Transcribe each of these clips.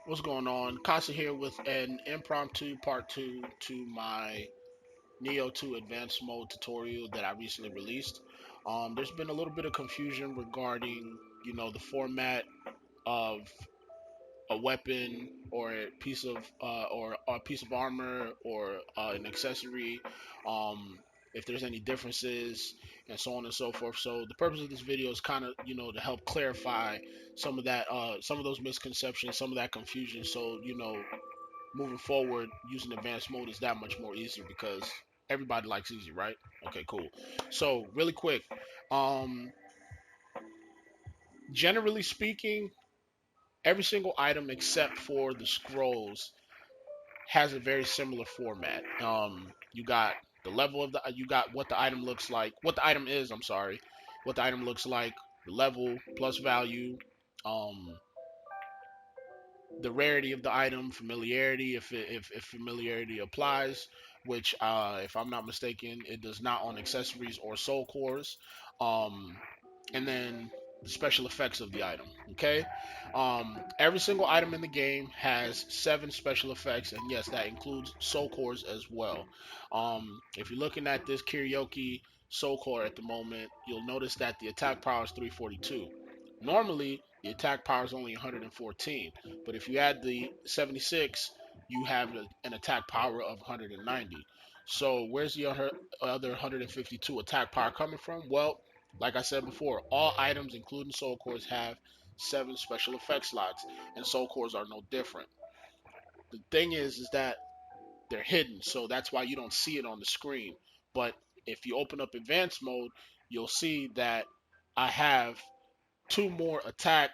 What's going on? Casa here with an impromptu part two to my Neo 2 advanced mode tutorial that I recently released. There's been a little bit of confusion regarding, the format of a weapon or a piece of armor or an accessory, if there's any differences and so on and so forth. So the purpose of this video is kind of to help clarify some of those misconceptions, some of that confusion. So moving forward, using advanced mode is that much more easier because everybody likes easy, right? Okay, cool. So really quick, um, generally speaking, every single item except for the scrolls has a very similar format. You got the level of you got what the item looks like, what the item is. I'm sorry, what the item looks like, the level plus value, um, the rarity of the item, familiarity if familiarity applies, which if I'm not mistaken, it does not on accessories or soul cores. Um, and then the special effects of the item. Okay, every single item in the game has 7 special effects, and yes, that includes soul cores as well. If you're looking at this karaoke soul core at the moment, you'll notice that the attack power is 342. Normally the attack power is only 114, but if you add the 76, you have an attack power of 190. So where's the other 152 attack power coming from? Well, like I said before, all items, including soul cores, have 7 special effect slots, and soul cores are no different. The thing is that they're hidden, so that's why you don't see it on the screen. But if you open up advanced mode, you'll see that I have 2 more attack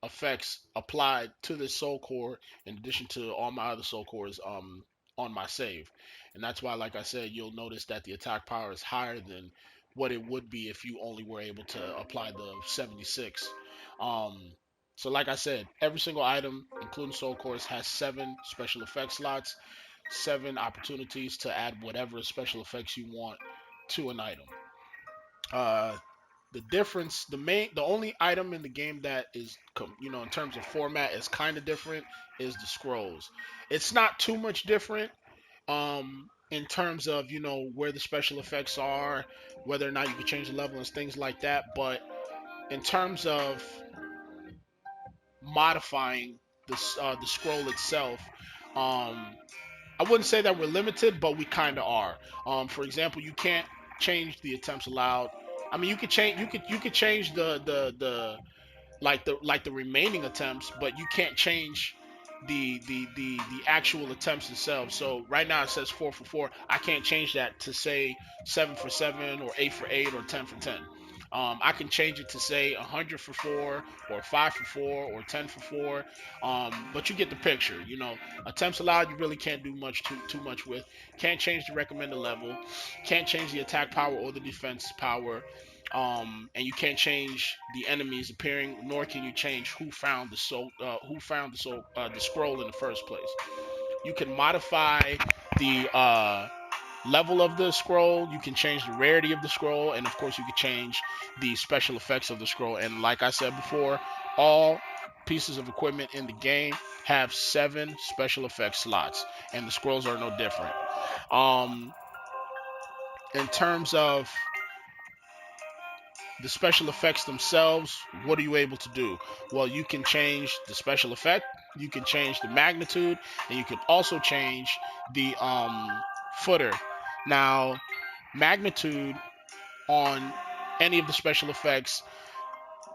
effects applied to this soul core in addition to all my other soul cores on my save. And that's why, like I said, you'll notice that the attack power is higher than what it would be if you only were able to apply the 76. um so like I said, every single item including soul cores has 7 special effect slots, 7 opportunities to add whatever special effects you want to an item. uh the difference, the only item in the game that is, in terms of format, is kind of different is the scrolls. It's not too much different, in terms of where the special effects are, whether or not you can change the level and things like that. But in terms of modifying the scroll itself, um, I wouldn't say that we're limited, but we kind of are. For example, you can't change the attempts allowed. I mean, you could change the remaining attempts, but you can't change the actual attempts themselves. So right now it says 4 for 4. I can't change that to say 7 for 7 or 8 for 8 or 10 for 10. I can change it to say 100 for 4 or 5 for 4 or 10 for 4. But you get the picture. Attempts allowed, you really can't do too much with. Can't change the recommended level. Can't change the attack power or the defense power. And you can't change the enemies appearing, nor can you change the scroll in the first place. You can modify the level of the scroll. You can change the rarity of the scroll, and of course, you can change the special effects of the scroll. And like I said before, all pieces of equipment in the game have 7 special effects slots, and the scrolls are no different. Um, in terms of the special effects themselves, what are you able to do? Well, you can change the special effect, you can change the magnitude, and you can also change the footer. Now, magnitude on any of the special effects,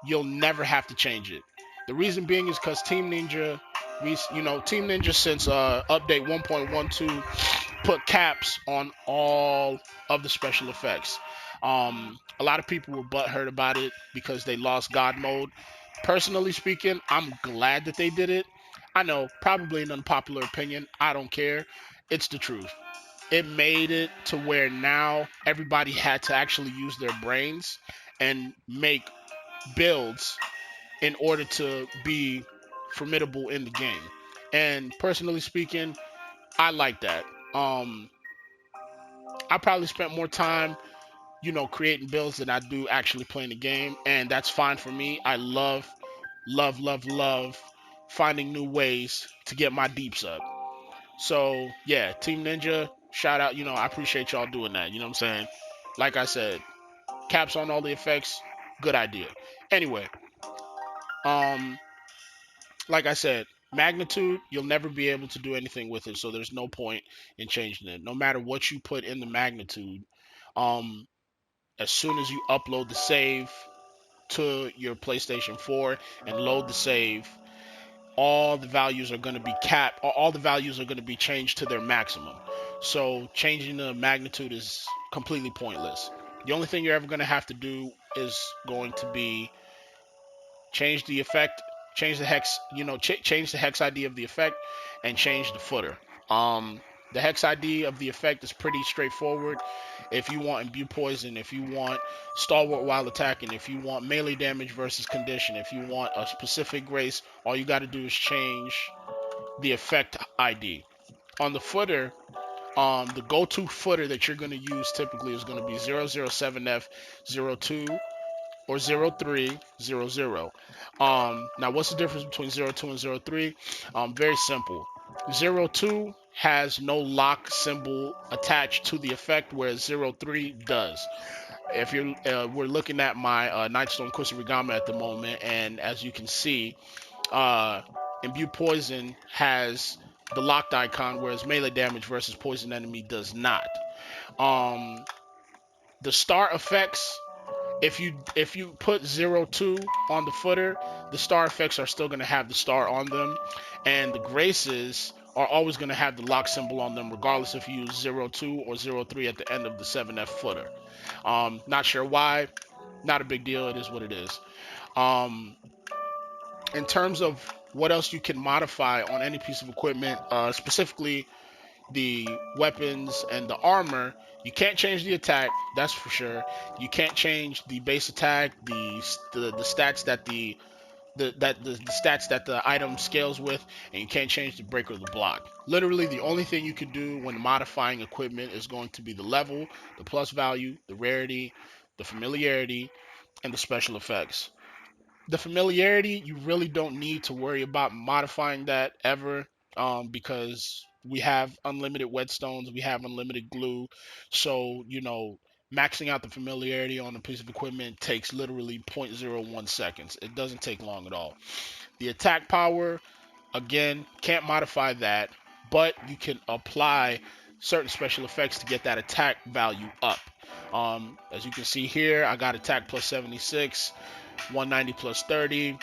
you'll never have to change it. The reason being is because Team Ninja since update 1.12 put caps on all of the special effects. A lot of people were butthurt about it because they lost God mode. Personally speaking, I'm glad that they did it. I know, probably an unpopular opinion. I don't care. It's the truth. It made it to where now everybody had to actually use their brains and make builds in order to be formidable in the game. And personally speaking, I like that. Um, I probably spent more time, creating builds than I do actually playing the game, and that's fine for me. I love, love, love, love finding new ways to get my deeps up. So yeah, Team Ninja, shout out. I appreciate y'all doing that. You know what I'm saying? Like I said, caps on all the effects, good idea. Anyway, um, like I said, magnitude, you'll never be able to do anything with it, so there's no point in changing it. No matter what you put in the magnitude, um, as soon as you upload the save to your PlayStation 4 and load the save, all the values are going to be capped, all the values are going to be changed to their maximum. So changing the magnitude is completely pointless. The only thing you're ever going to have to do is going to be change the effect, change the hex, change the hex ID of the effect, and change the footer. Um, the hex ID of the effect is pretty straightforward. If you want imbue poison, if you want stalwart while attacking, if you want melee damage versus condition, if you want a specific grace, all you got to do is change the effect ID. On the footer, the go-to footer that you're going to use typically is going to be 007F02 or 0300. Now what's the difference between 02 and 03? Very simple. 02 has no lock symbol attached to the effect, whereas 03 does. If you're, we're looking at my Nightstone Kusarigama at the moment, and as you can see, uh, Imbue Poison has the locked icon, whereas melee damage versus poison enemy does not. Um, the star effects, if you put 02 on the footer, the star effects are still going to have the star on them, and the graces are always going to have the lock symbol on them, regardless if you use 02 or 03 at the end of the 7F footer. Not sure why, not a big deal. It is what it is. Um, in terms of what else you can modify on any piece of equipment, specifically the weapons and the armor, you can't change the attack, that's for sure. You can't change the base attack, the stats that the stats that the item scales with, and you can't change the break or the block. Literally, the only thing you can do when modifying equipment is going to be the level, the plus value, the rarity, the familiarity, and the special effects. The familiarity, you really don't need to worry about modifying that ever, because we have unlimited whetstones, we have unlimited glue. So, maxing out the familiarity on a piece of equipment takes literally 0.01 seconds. It doesn't take long at all. The attack power, again, can't modify that, but you can apply certain special effects to get that attack value up. As you can see here, I got attack plus 76, 190 plus 30.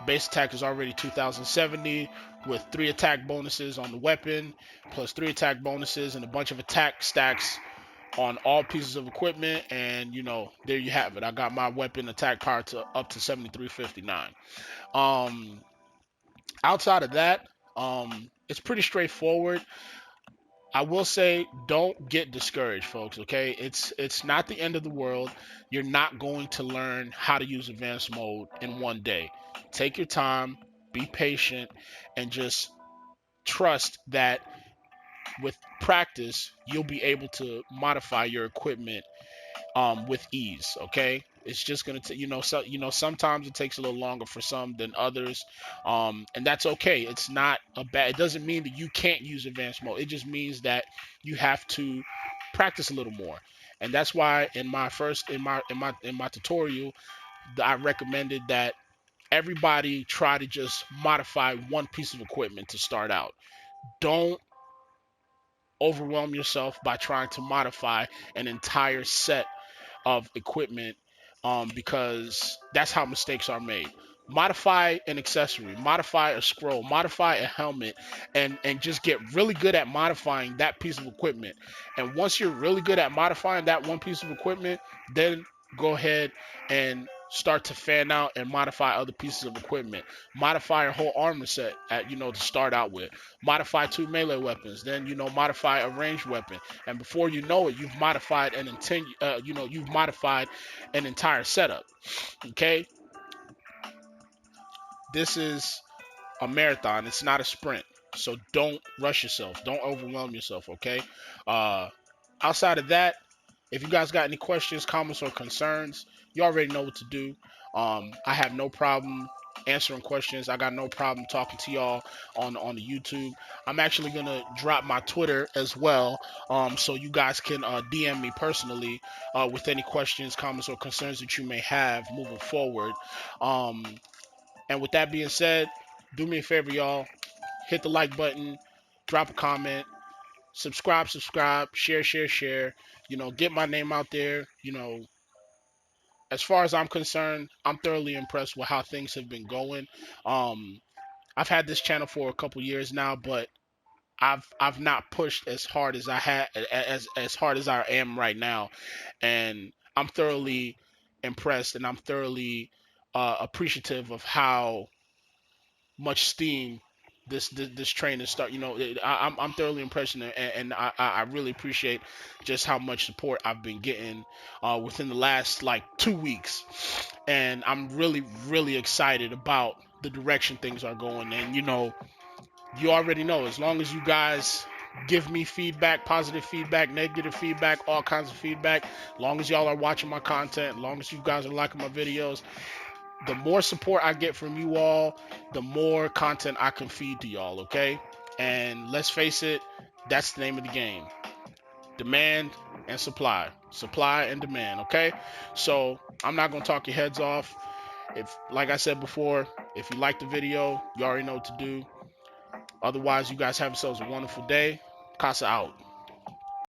Base attack is already 2070 with 3 attack bonuses on the weapon, plus 3 attack bonuses and a bunch of attack stacks on all pieces of equipment. And there you have it. I got my weapon attack power to up to 7359. Um, outside of that, it's pretty straightforward. I will say, don't get discouraged, folks. Okay, it's not the end of the world. You're not going to learn how to use advanced mode in one day. Take your time, be patient, and just trust that with practice, you'll be able to modify your equipment with ease. Okay, it's just gonna sometimes it takes a little longer for some than others, and that's okay. It's not a bad. It doesn't mean that you can't use advanced mode. It just means that you have to practice a little more, and that's why in my first in my tutorial, I recommended that everybody try to just modify one piece of equipment to start out. Don't overwhelm yourself by trying to modify an entire set of equipment, because that's how mistakes are made. Modify an accessory, modify a scroll, modify a helmet, and just get really good at modifying that piece of equipment. And once you're really good at modifying that one piece of equipment, then go ahead and start to fan out and modify other pieces of equipment. Modify a whole armor set to start out with. Modify 2 melee weapons, then modify a ranged weapon, and before you know it, you've modified an entire setup. Okay, this is a marathon. It's not a sprint. So don't rush yourself. Don't overwhelm yourself. Okay. Uh, outside of that, if you guys got any questions, comments, or concerns, you already know what to do. I have no problem answering questions. I got no problem talking to y'all on the YouTube. I'm actually gonna drop my Twitter as well, so you guys can DM me personally with any questions, comments, or concerns that you may have moving forward. Um, and with that being said, do me a favor, y'all. Hit the like button, drop a comment, subscribe, share. Get my name out there. As far as I'm concerned, I'm thoroughly impressed with how things have been going. Um, I've had this channel for a couple years now, but I've not pushed as hard as I had as hard as I am right now, and I'm thoroughly impressed, and I'm thoroughly appreciative of how much steam this train is start. I'm thoroughly impressed, and I really appreciate just how much support I've been getting within the last like 2 weeks, and I'm really excited about the direction things are going. And you already know, as long as you guys give me feedback, positive feedback, negative feedback, all kinds of feedback, as long as y'all are watching my content, as long as you guys are liking my videos, the more support I get from you all, the more content I can feed to y'all, okay? And let's face it, that's the name of the game. Demand and supply. Supply and demand, okay? So I'm not gonna talk your heads off. If, like I said before, if you like the video, you already know what to do. Otherwise, you guys have yourselves a wonderful day. Casa out.